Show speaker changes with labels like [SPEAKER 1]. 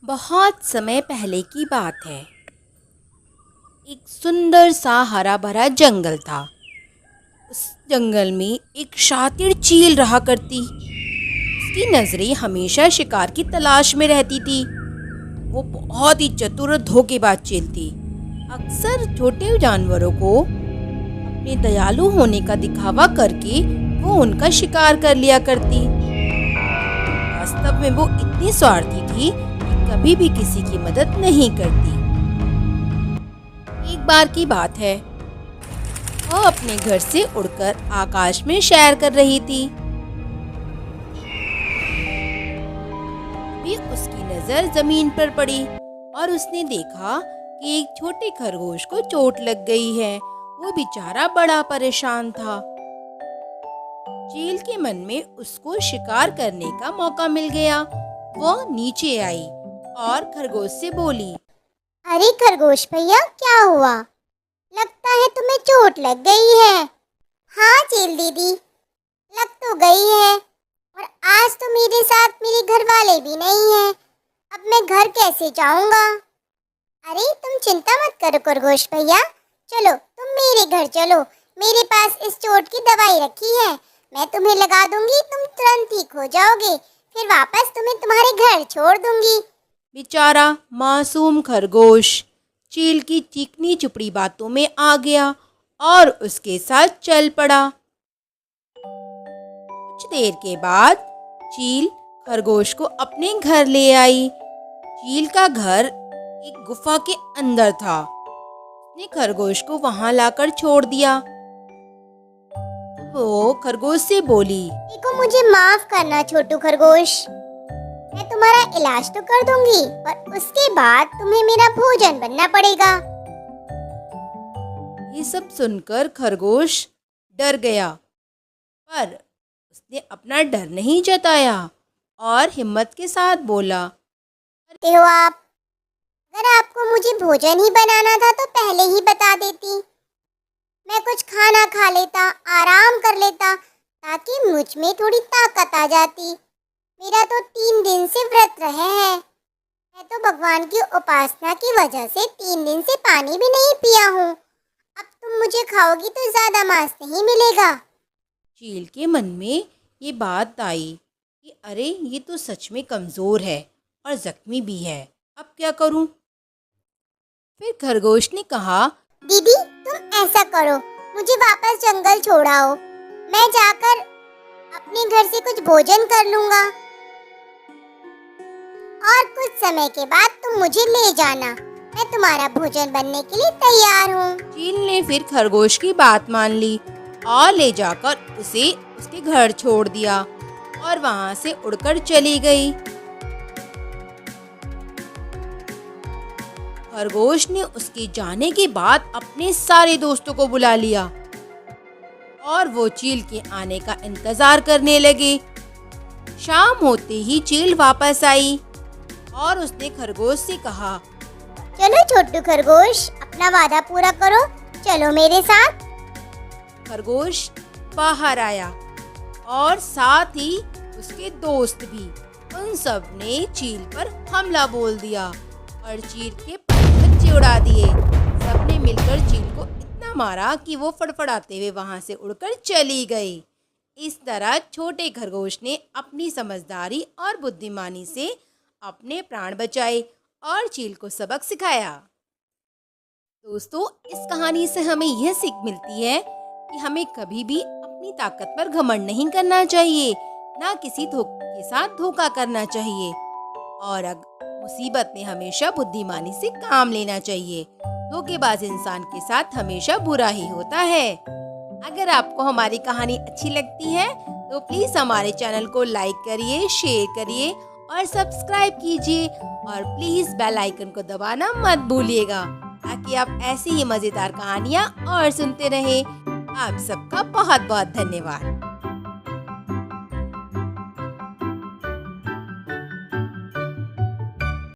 [SPEAKER 1] बहुत समय पहले की बात है। एक सुंदर सा हरा भरा जंगल था। उस जंगल में एक शातिर चील रहा करती। उसकी नज़रें हमेशा शिकार की तलाश में रहती थी। वो बहुत ही चतुर और धोखेबाज चील थी। अक्सर छोटे जानवरों को अपने दयालु होने का दिखावा करके वो उनका शिकार कर लिया करती। वास्तव में वो इतनी स्वार्थी थी कि कभी भी किसी की मदद नहीं करती। एक बार की बात है, वह अपने घर से उड़कर आकाश में सैर कर रही थी। भी उसकी नजर जमीन पर पड़ी और उसने देखा कि एक छोटे खरगोश को चोट लग गई है। वो बेचारा बड़ा परेशान था। चील के मन में उसको शिकार करने का मौका मिल गया। वो नीचे आई और खरगोश से बोली,
[SPEAKER 2] अरे खरगोश भैया, क्या हुआ? लगता है तुम्हें चोट लग गई है। हाँ चील दीदी, लग तो गई है, और आज तो मेरे साथ मेरे घर वाले भी नहीं हैं। अब मैं घर कैसे जाऊंगा? अरे तुम चिंता मत करो खरगोश भैया, चलो तुम मेरे घर चलो। मेरे पास इस चोट की दवाई रखी है, मैं तुम्हें लगा दूंगी, तुम तुरंत ठीक हो जाओगे। फिर वापस तुम्हें तुम्हारे घर छोड़ दूंगी।
[SPEAKER 1] बेचारा मासूम खरगोश चील की चिकनी चुपड़ी बातों में आ गया और उसके साथ चल पड़ा। कुछ देर के बाद चील खरगोश को अपने घर ले आई। चील का घर एक गुफा के अंदर था। उसने खरगोश को वहां लाकर छोड़ दिया। वो खरगोश से बोली,
[SPEAKER 2] देखो मुझे माफ करना छोटू खरगोश, मैं तुम्हारा इलाज तो कर दूंगी, पर उसके बाद तुम्हें मेरा भोजन बनना पड़ेगा।
[SPEAKER 1] ये सब सुनकर खरगोश डर गया, पर उसने अपना डर नहीं जताया और हिम्मत के साथ बोला,
[SPEAKER 2] हो आप, अगर आपको मुझे भोजन ही बनाना था तो पहले ही बता देती। मैं कुछ खाना खा लेता, आराम कर लेता, ताकि मुझ में थोड़ी ताकत आ जाती। मेरा तो 3 दिन से व्रत रहे हैं। मैं तो भगवान की उपासना की वजह से 3 दिन से पानी भी नहीं पिया हूँ। अब तुम मुझे खाओगी तो ज्यादा मांस नहीं मिलेगा।
[SPEAKER 1] चील के मन में ये बात आई कि अरे ये तो सच में कमज़ोर है और जख्मी भी है, अब क्या करूं? फिर खरगोश ने कहा,
[SPEAKER 2] दीदी तुम ऐसा करो, मुझे वापस जंगल छोड़ाओ। मैं जाकर अपने घर से कुछ भोजन कर लूंगा, और कुछ समय के बाद तुम मुझे ले जाना। मैं तुम्हारा भोजन बनने के लिए तैयार हूँ।
[SPEAKER 1] चील ने फिर खरगोश की बात मान ली और ले जाकर उसे उसके घर छोड़ दिया और वहां से उड़कर चली गई। खरगोश ने उसके जाने के बाद अपने सारे दोस्तों को बुला लिया और वो चील के आने का इंतजार करने लगे। शाम होते ही चील वापस आई और उसने खरगोश से कहा,
[SPEAKER 2] चलो छोटू खरगोश, अपना वादा पूरा करो, चलो मेरे साथ।
[SPEAKER 1] खरगोश बाहर आया और साथ ही उसके दोस्त भी। उन सब ने चील पर हमला बोल दिया और चील के पंख उड़ा दिए। सबने मिलकर चील को इतना मारा कि वो फड़फड़ाते हुए वहां से उड़कर चली गई। इस तरह छोटे खरगोश ने अपनी समझदारी और बुद्धिमानी से अपने प्राण बचाए और चील को सबक सिखाया। दोस्तों, इस कहानी से हमें यह सीख मिलती है कि हमें कभी भी अपनी ताकत पर घमंड नहीं करना चाहिए, ना किसी के साथ धोखा करना चाहिए, और मुसीबत में हमेशा बुद्धिमानी से काम लेना चाहिए। धोखेबाज इंसान के साथ हमेशा बुरा ही होता है। अगर आपको हमारी कहानी अच्छी लगती है तो प्लीज हमारे चैनल को लाइक करिए, शेयर करिए और सब्सक्राइब कीजिए, और प्लीज बेल आइकन को दबाना मत भूलिएगा ताकि आप ऐसी ही मजेदार कहानियाँ और सुनते रहें। आप सबका बहुत बहुत धन्यवाद।